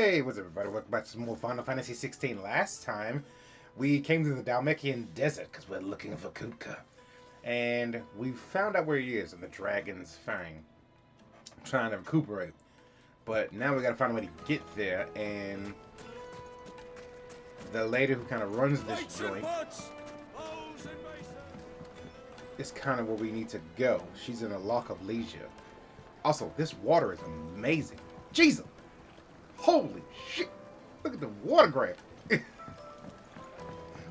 Hey, what's up, everybody? Welcome back to some more Final Fantasy 16. Last time, we came to the Dalmekian Desert because we're looking for Kutka. And we found out where he is in the Dragon's Fang. Trying to recuperate. But now we gotta find a way to get there, and the lady who kind of runs this joint is kind of where we need to go. She's in a lock of leisure. Also, this water is amazing. Jesus! Holy shit! Look at the water grab.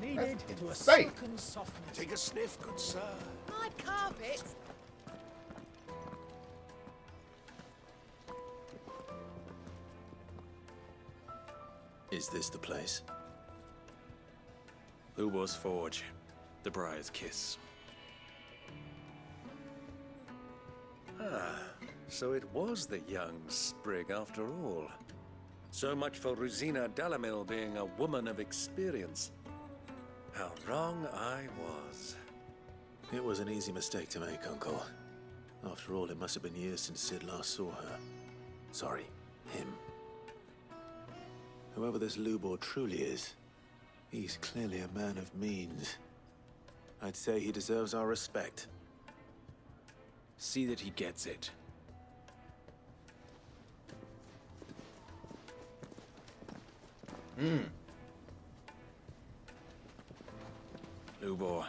Needed to a insane. silken softness. Take a sniff, good sir. My carpet. Is this the place? Lubor's Forge, the Briar's Kiss. Ah, so it was the young sprig after all. So much for RUZENA DALIMIL being a woman of experience. How wrong I was. It was an easy mistake to make, Uncle. After all, it must have been years since Sid last saw her. Sorry, him. Whoever this Lubor truly is, he's clearly a man of means. I'd say he deserves our respect. See that he gets it. Lubor,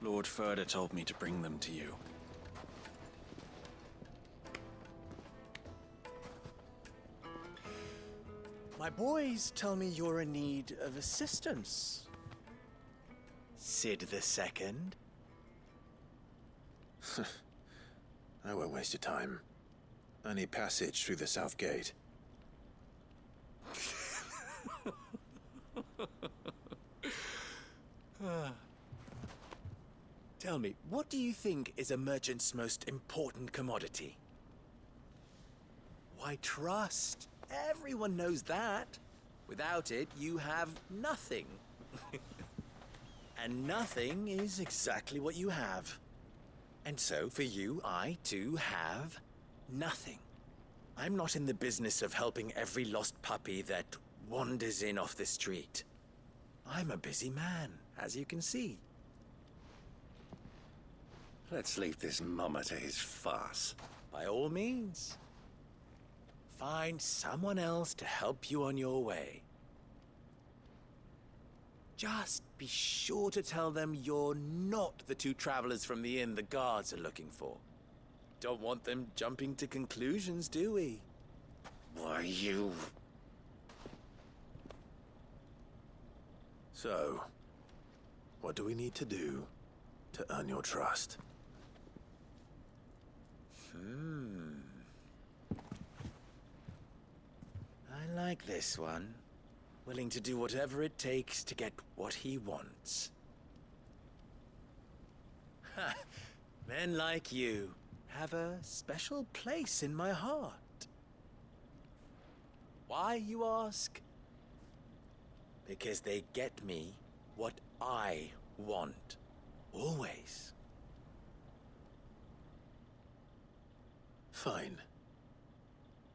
Lord Furder told me to bring them to you. My boys tell me you're in need of assistance. Sid the Second. I won't waste your time. I need passage through the south gate. Tell me, what do you think is a merchant's most important commodity? Why, trust. Everyone knows that. Without it, you have nothing. And nothing is exactly what you have. And so, for you, I, too, have nothing. I'm not in the business of helping every lost puppy that wanders in off the street. I'm a busy man, as you can see. Let's leave this mummer to his farce. By all means. Find someone else to help you on your way. Just be sure to tell them you're not the two travelers from the inn the guards are looking for. Don't want them jumping to conclusions, do we? Why, you... So, what do we need to do to earn your trust? I like this one. Willing to do whatever it takes to get what he wants. Ha! Men like you have a special place in my heart. Why, you ask? Because they get me what I want. Always. Fine.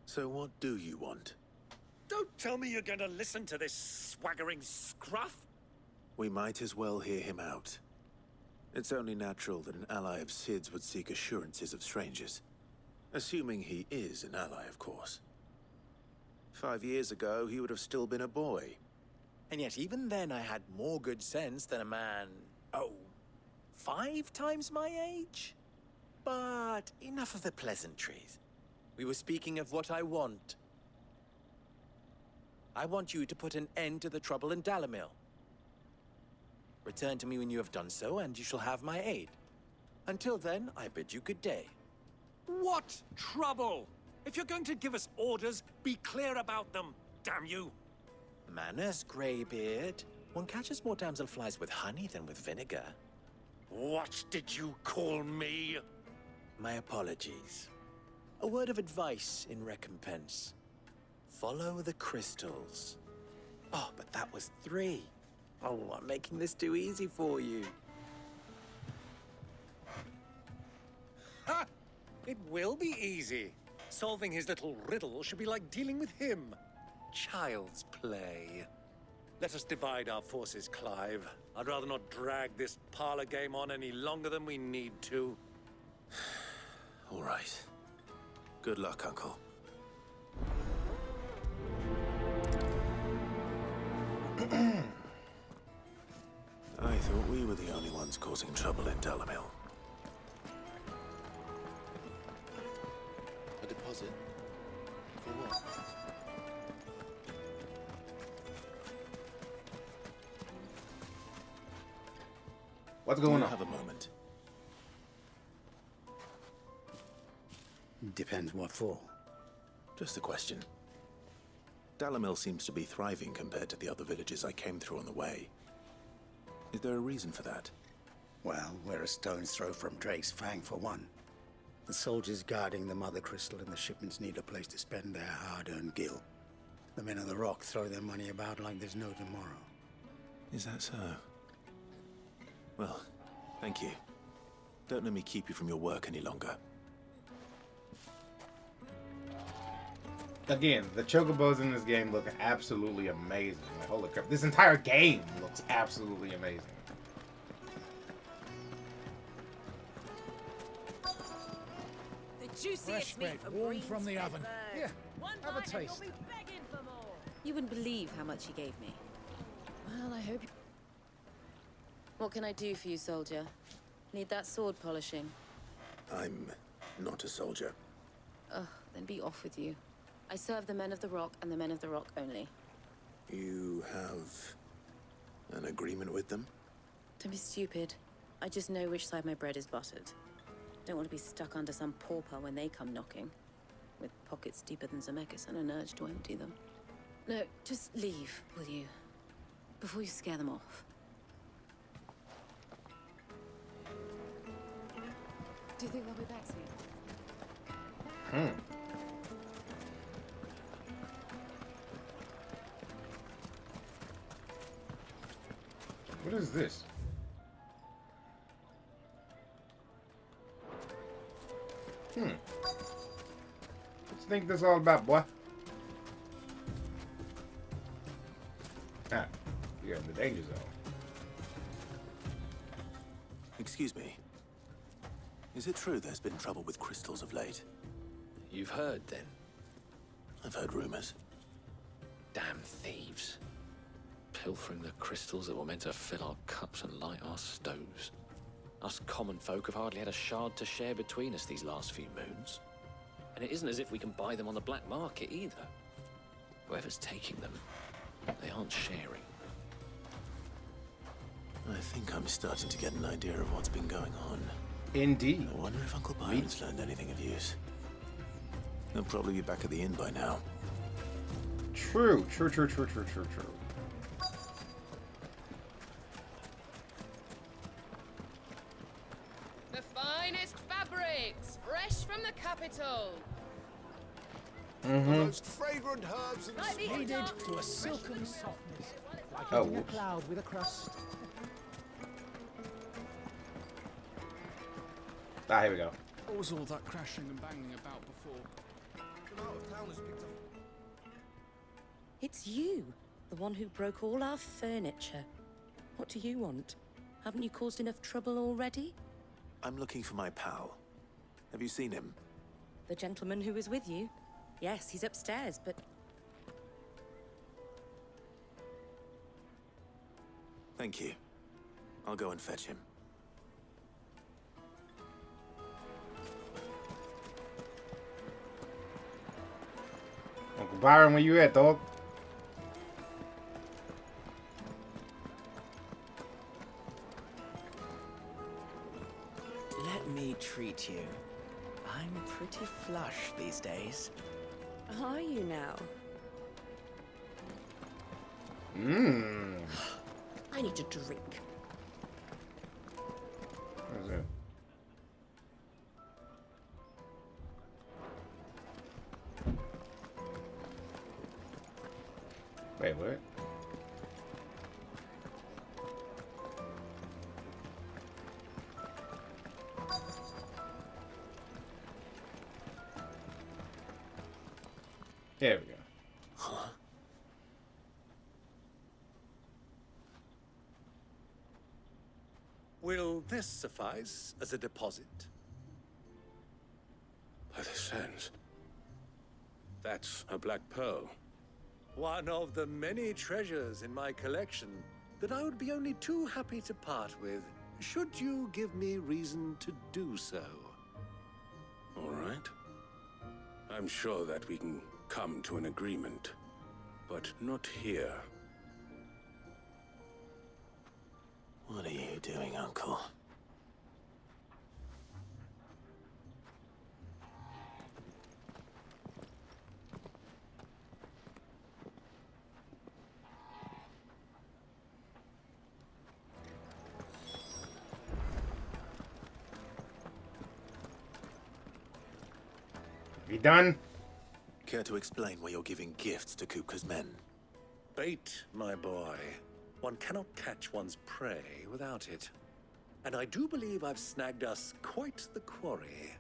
So what do you want? Don't tell me you're gonna listen to this swaggering scruff! We might as well hear him out. It's only natural that an ally of Sid's would seek assurances of strangers. Assuming he is an ally, of course. 5 years ago, he would have still been a boy. And yet even then I had more good sense than a man, 5 times my age? But enough of the pleasantries. We were speaking of what I want. I want you to put an end to the trouble in Dalimil. Return to me when you have done so, and you shall have my aid. Until then, I bid you good day. What trouble? If you're going to give us orders, be clear about them, damn you! Manners, Greybeard. One catches more damselflies with honey than with vinegar. What did you call me? My apologies. A word of advice in recompense. Follow the crystals. Oh, but that was 3. Oh, I'm making this too easy for you. Ha! It will be easy. Solving his little riddle should be like dealing with him. child's play. Let us divide our forces, Clive. I'd rather not drag this parlor game on any longer than we need to. All right. Good luck, Uncle. I thought we were the only ones causing trouble in Dalimil. A deposit? For what? What's going on? Have a moment. Depends what for. Just a question. Dalimil seems to be thriving compared to the other villages I came through on the way. Is there a reason for that? Well, we're a stone's throw from Drake's Fang for one. The soldiers guarding the Mothercrystal and the shipments need a place to spend their hard-earned gil. The men of the Rock throw their money about like there's no tomorrow. Is that so? Well, thank you. Don't let me keep you from your work any longer. Again, the chocobos in this game look absolutely amazing. Like, holy crap. This entire game looks absolutely amazing. The juiciest Fresh meat bread, for warm greens from the fed oven. birds. Here, One have a bite and you'll taste. be begging for more. You wouldn't believe how much he gave me. Well, I hope. What can I do for you, soldier? Need that sword polishing? I'm not a soldier. Ugh, then be off with you. I serve the men of the Rock and the men of the Rock only. You have an agreement with them? Don't be stupid. I just know which side my bread is buttered. Don't want to be stuck under some pauper when they come knocking. With pockets deeper than Zemeckis and an urge to empty them. No, just leave, will you? Before you scare them off. Do you think they'll be back soon? What is this? What you think this all about, boy? Ah, you're in the danger zone. Excuse me. Is it true there's been trouble with crystals of late? You've heard, then? I've heard rumors. Damn thieves. Pilfering the crystals that were meant to fill our cups and light our stoves. Us common folk have hardly had a shard to share between us these last few moons. And it isn't as if we can buy them on the black market either. Whoever's taking them, they aren't sharing. I think I'm starting to get an idea of what's been going on. Indeed. I wonder if Uncle Byron's learned anything of use. He'll probably be back at the inn by now. True. The finest fabrics, fresh from the capital. The most fragrant herbs and Like the spices. Eikon. To a silken softness, like Oh, eating a whoops. cloud with a crust. Ah, here we go. What was all that crashing and banging about before? It's you, the one who broke all our furniture. What do you want? Haven't you caused enough trouble already? I'm looking for my pal. Have you seen him? The gentleman who was with you? Yes, he's upstairs, but... Thank you. I'll go and fetch him. Uncle Byron, where you at, dog? Let me treat you. I'm pretty flush these days. Are you now? I need a drink. What is it? Wait, what? There we go. Huh? Will this suffice as a deposit? By the sands. That's a black pearl. One of the many treasures in my collection that I would be only too happy to part with, should you give me reason to do so. All right. I'm sure that we can come to an agreement, but not here. What are you doing, Uncle? You done? Care to explain why you're giving gifts to Kupka's men? Bait, my boy. One cannot catch one's prey without it. And I do believe I've snagged us quite the quarry.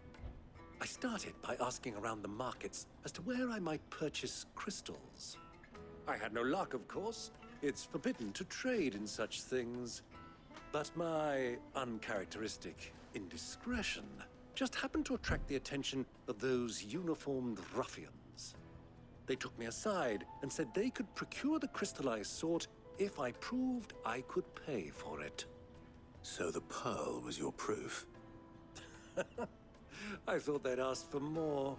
I started by asking around the markets as to where I might purchase crystals. I had no luck, of course. It's forbidden to trade in such things. But my uncharacteristic indiscretion just happened to attract the attention of those uniformed ruffians. They took me aside and said they could procure the crystal I sought if I proved I could pay for it. So the pearl was your proof? I thought they'd ask for more.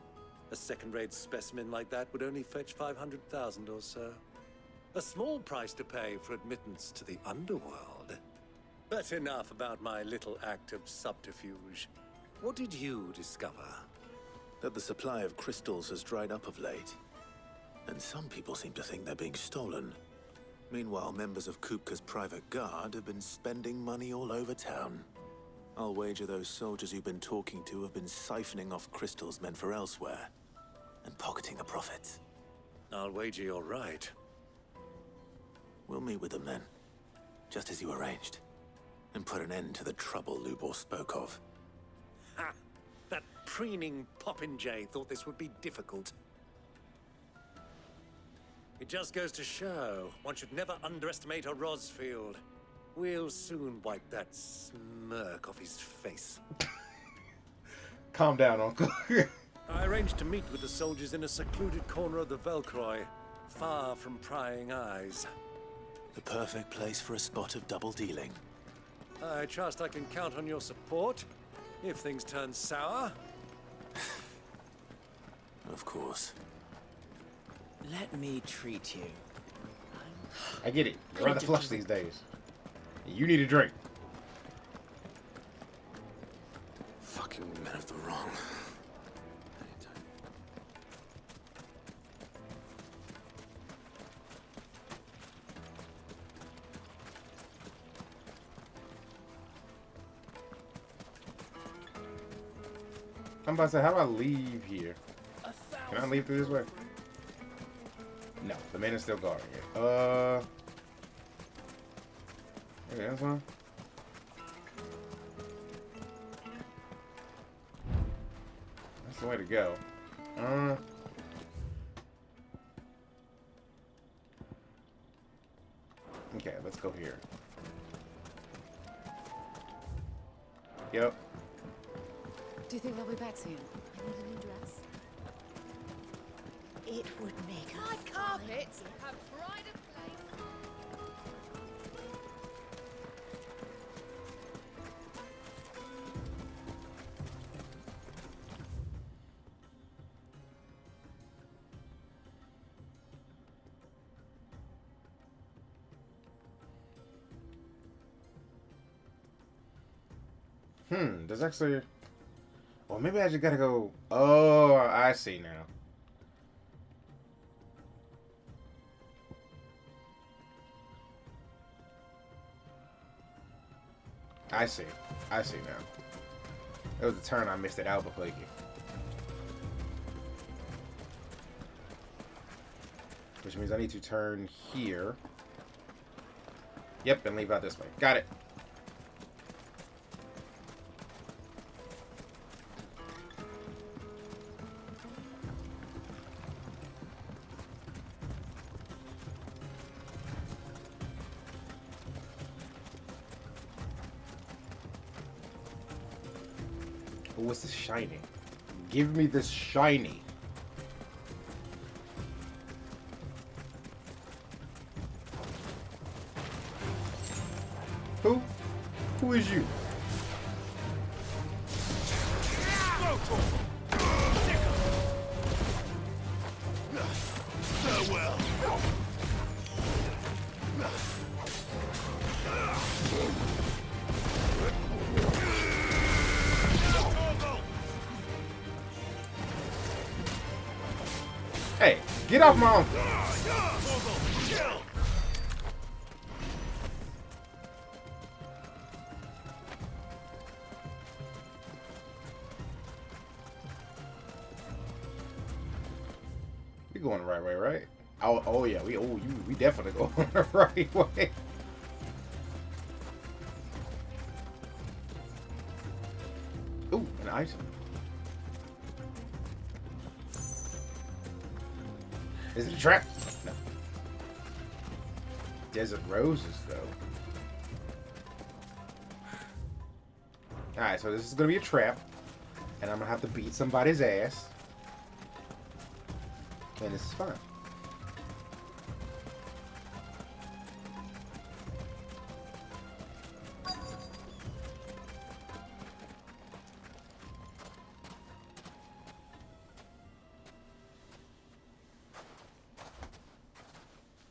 A second-rate specimen like that would only fetch 500,000 or so. A small price to pay for admittance to the underworld. But enough about my little act of subterfuge. What did you discover? That the supply of crystals has dried up of late. And some people seem to think they're being stolen. Meanwhile, members of Kupka's private guard have been spending money all over town. I'll wager those soldiers you've been talking to have been siphoning off crystals meant for elsewhere, and pocketing the profits. I'll wager you're right. We'll meet with them then, just as you arranged, and put an end to the trouble Lubor spoke of. Ha! That preening popinjay thought this would be difficult. It just goes to show one should never underestimate a Rosfield. We'll soon wipe that smirk off his face. Calm down, Uncle. I arranged to meet with the soldiers in a secluded corner of the Velcroy, far from prying eyes. The perfect place for a spot of double dealing. I trust I can count on your support if things turn sour. Of course. Let me treat you. I get it. You're rather flush these days. You need a drink. Fucking men of the wrong. I'm about to say, how do I leave here? Can I leave through this way? No, the man is still guarding it. Okay, that's one. That's the way to go. Okay, let's go here. Yep. Do you think they'll be back soon? I need a new dress. It would make my carpets have pride of place. There's actually... Well, maybe I just gotta go... Oh, I see now. I see. I see now. It was a turn I missed at Albuquerque. Which means I need to turn here. Yep, and leave out this way. Got it. what's this shiny? Give me this shiny. Who? Who is you? Farewell. Hey, get off my uncle. We going the right way, right? Oh yeah, we definitely going the right way. Ooh, an item. Is it a trap? No. Desert roses, though. Alright, so this is going to be a trap. And I'm going to have to beat somebody's ass. And this is fun.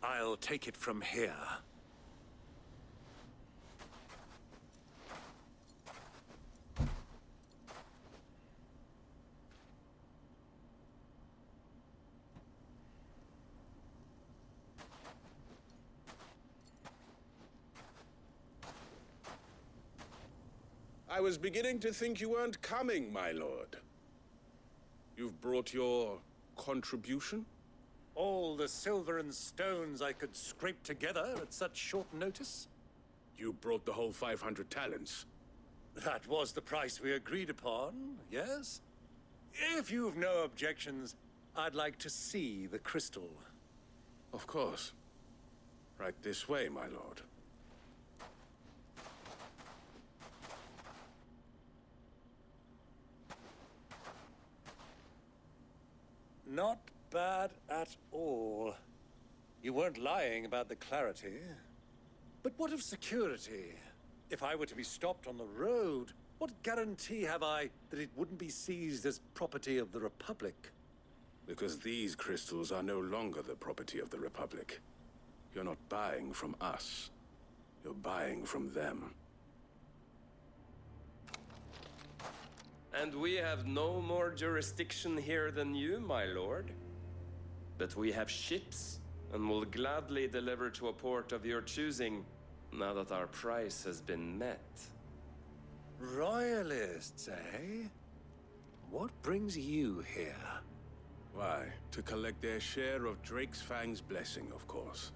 I'll take it from here. I was beginning to think you weren't coming, my lord. You've brought your contribution? All the silver and stones I could scrape together at such short notice? You brought the whole 500 talents. That was the price we agreed upon, yes? If you've no objections, I'd like to see the crystal. Of course. Right this way, my lord. Not bad at all. You weren't lying about the clarity. But what of security? If I were to be stopped on the road, what guarantee have I that it wouldn't be seized as property of the Republic? Because these crystals are no longer the property of the Republic. You're not buying from us. You're buying from them. And we have no more jurisdiction here than you, my lord. But we have ships, and will gladly deliver to a port of your choosing, now that our price has been met. Royalists, eh? What brings you here? Why, to collect their share of Drake's Fang's blessing, of course.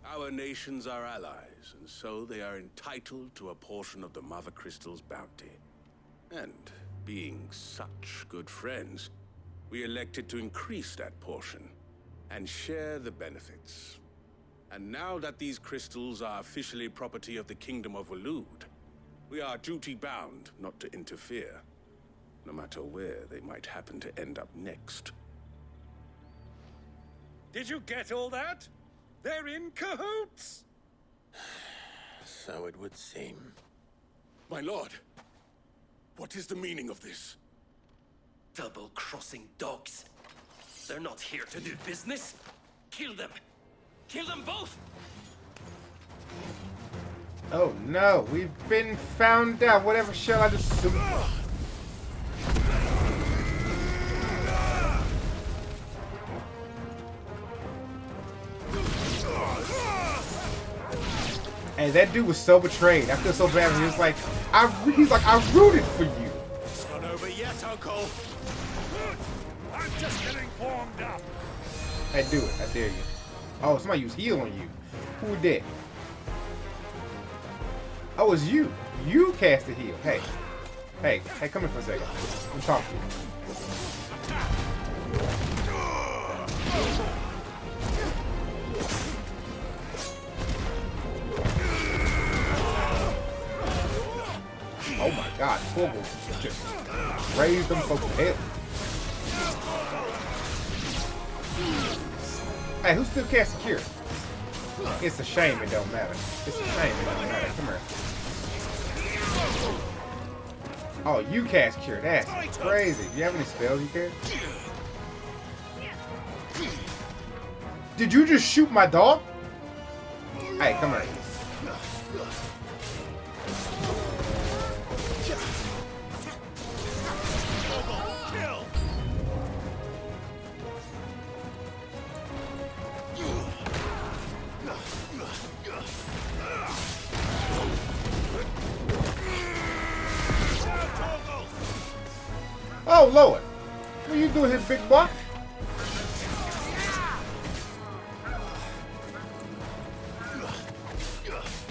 Our nations are allies, and so they are entitled to a portion of the Mothercrystals' bounty. And being such good friends, we elected to increase that portion and share the benefits. And now that these crystals are officially property of the Kingdom of Waloed, we are duty-bound not to interfere, no matter where they might happen to end up next. Did you get all that? They're in cahoots! So it would seem. My lord, what is the meaning of this? Double-crossing dogs. They're not here to do business. Kill them. Kill them both! Oh no, we've been found out. Whatever shall I do? And that dude was so betrayed. I feel so bad. He was like, he's like, I rooted for you. It's not over yet, Uncle. I'm just getting warmed up. Hey, do it. I dare you. Oh, somebody used heal on you. Who did? Oh, it's you. You cast the heal. Hey. Hey, come here for a second. I'm talking to you. Oh my God, Torgal just raised them folks to hell. Hey, who still casting Cure? It's a shame it don't matter. It's a shame it don't matter. Come here. Oh, you cast Cure. That's crazy. Do you have any spells you can? Did you just shoot my dog? Hey, come here. Oh, Lord. What are you doing here, big boy?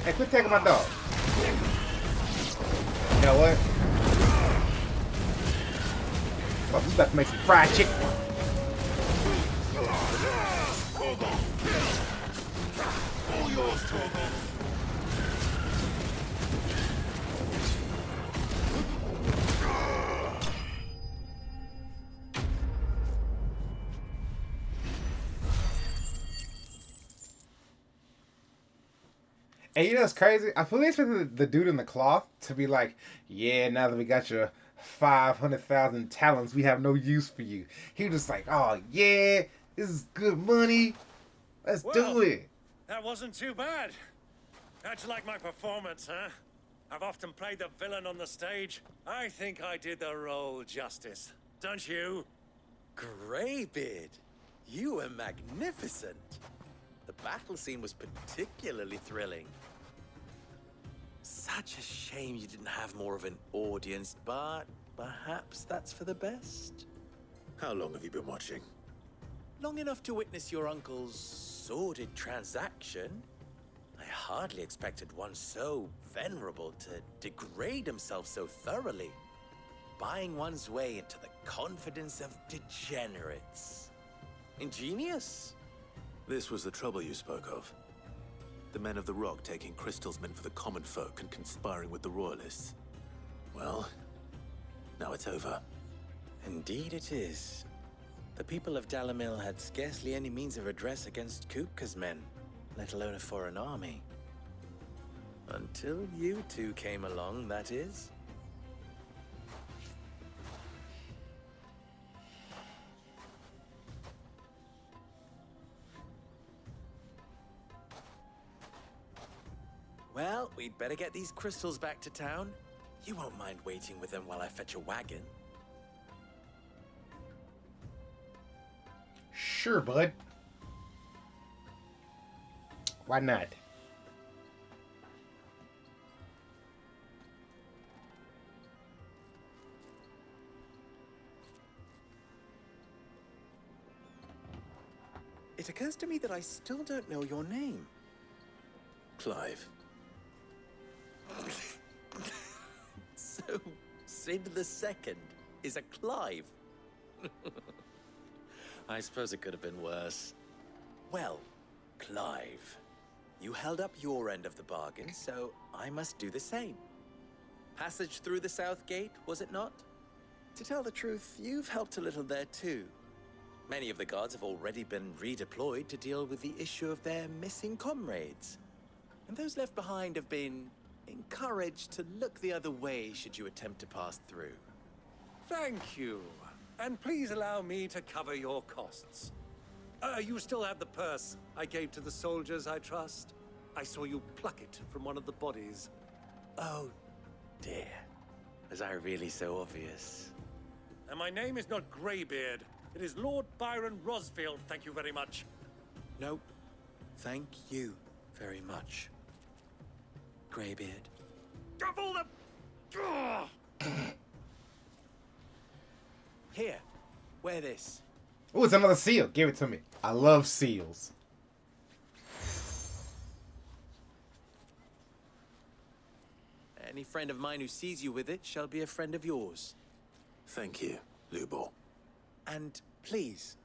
Hey, quit taking my dog. You know what? Oh, we about to make some fried chicken. All yours, Torgal. And you know what's crazy? I fully expected the dude in the cloth to be like, yeah, now that we got your 500,000 talents, we have no use for you. He was just like, oh, yeah, this is good money. Let's do it. That wasn't too bad. How'd you like my performance, huh? I've often played the villain on the stage. I think I did the role justice. Don't you? Greybeard, you were magnificent. The battle scene was particularly thrilling. Such a shame you didn't have more of an audience, but perhaps that's for the best. How long have you been watching? Long enough to witness your uncle's sordid transaction. I hardly expected one so venerable to degrade himself so thoroughly, buying one's way into the confidence of degenerates. Ingenious. This was the trouble you spoke of. The men of the Rock taking crystals meant for the common folk and conspiring with the royalists. Well, now it's over. Indeed it is. The people of Dalimil had scarcely any means of redress against Kupka's men, let alone a foreign army. Until you two came along, that is. Well, we'd better get these crystals back to town. You won't mind waiting with them while I fetch a wagon. Sure, bud. Why not? It occurs to me that I still don't know your name. Clive. So, Sid the Second is a Clive. I suppose it could have been worse. Well, Clive, you held up your end of the bargain, so I must do the same. Passage through the South Gate, was it not? To tell the truth, you've helped a little there too. Many of the guards have already been redeployed to deal with the issue of their missing comrades. And those left behind have been encouraged to look the other way should you attempt to pass through. Thank you. And please allow me to cover your costs. You still have the purse I gave to the soldiers, I trust? I saw you pluck it from one of the bodies. Oh, dear. Was I really so obvious? And my name is not Greybeard. It is Lord Byron Rosfield, thank you very much. Nope. Thank you very much, Greybeard. Of all the... Here, wear this. Oh, it's another seal. Give it to me. I love seals. Any friend of mine who sees you with it shall be a friend of yours. Thank you, Lubor. And please,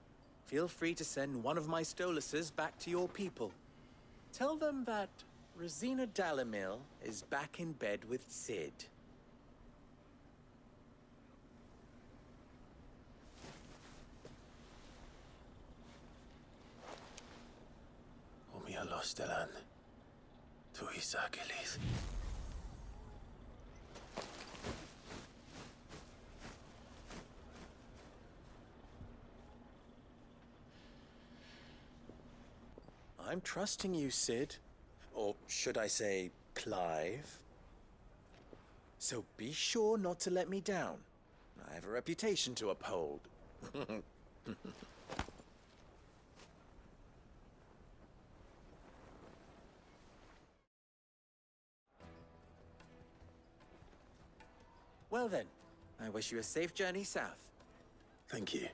feel free to send one of my Stoluses back to your people. Tell them that RUZENA DALIMIL is back in bed with Sid. Valisthea to Isakilis. I'm trusting you, Sid. Or should I say, Clive? So be sure not to let me down. I have a reputation to uphold. Well then, I wish you a safe journey south. Thank you.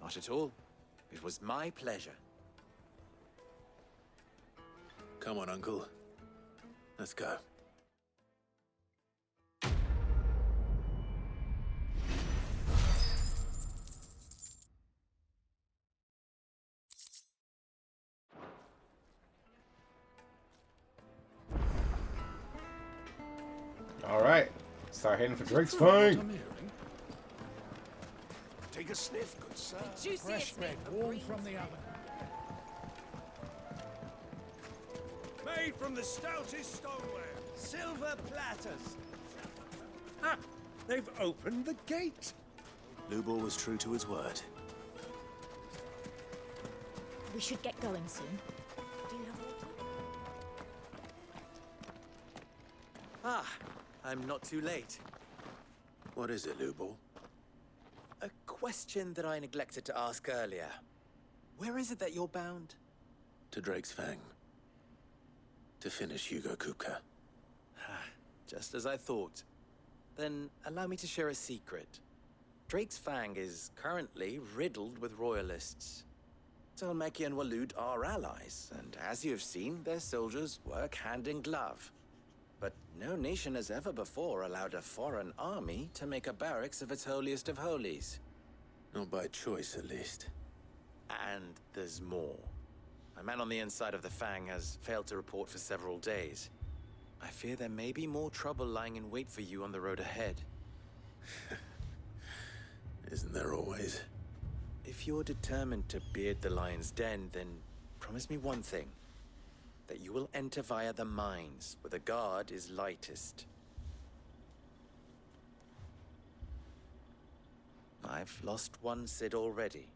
Not at all. It was my pleasure. Come on, Uncle. Let's go. All right, start heading for Drake's Fang. Take a sniff, good sir. Fresh bread, warm from the oven. Made from the stoutest stoneware. Silver platters. Ha! They've opened the gate. Lubor was true to his word. We should get going soon. Do you have water? Ah, I'm not too late. What is it, Lubor? A question that I neglected to ask earlier. Where is it that you're bound? To Drake's Fang. To finish Hugo Kupka. Just as I thought. Then allow me to share a secret. Drake's Fang is currently riddled with royalists. Dhalmekia and Waloed are allies, and as you have seen, their soldiers work hand in glove. But no nation has ever before allowed a foreign army to make a barracks of its holiest of holies. Not by choice, at least. And there's more. A man on the inside of the Fang has failed to report for several days. I fear there may be more trouble lying in wait for you on the road ahead. Isn't there always? If you're determined to beard the lion's den, then promise me one thing. That you will enter via the mines, where the guard is lightest. I've lost one Sid already.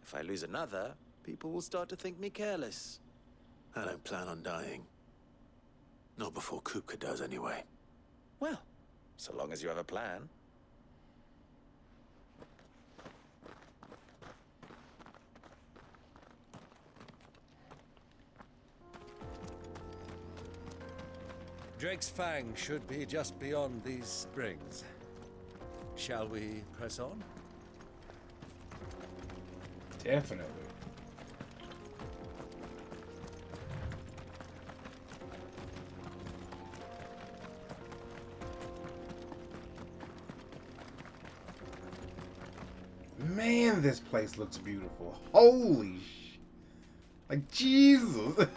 If I lose another, people will start to think me careless. I don't plan on dying. Not before Kupka does, anyway. Well, so long as you have a plan. Drake's Fang should be just beyond these springs. Shall we press on? Definitely. Man, this place looks beautiful. Holy sh... Like, Jesus!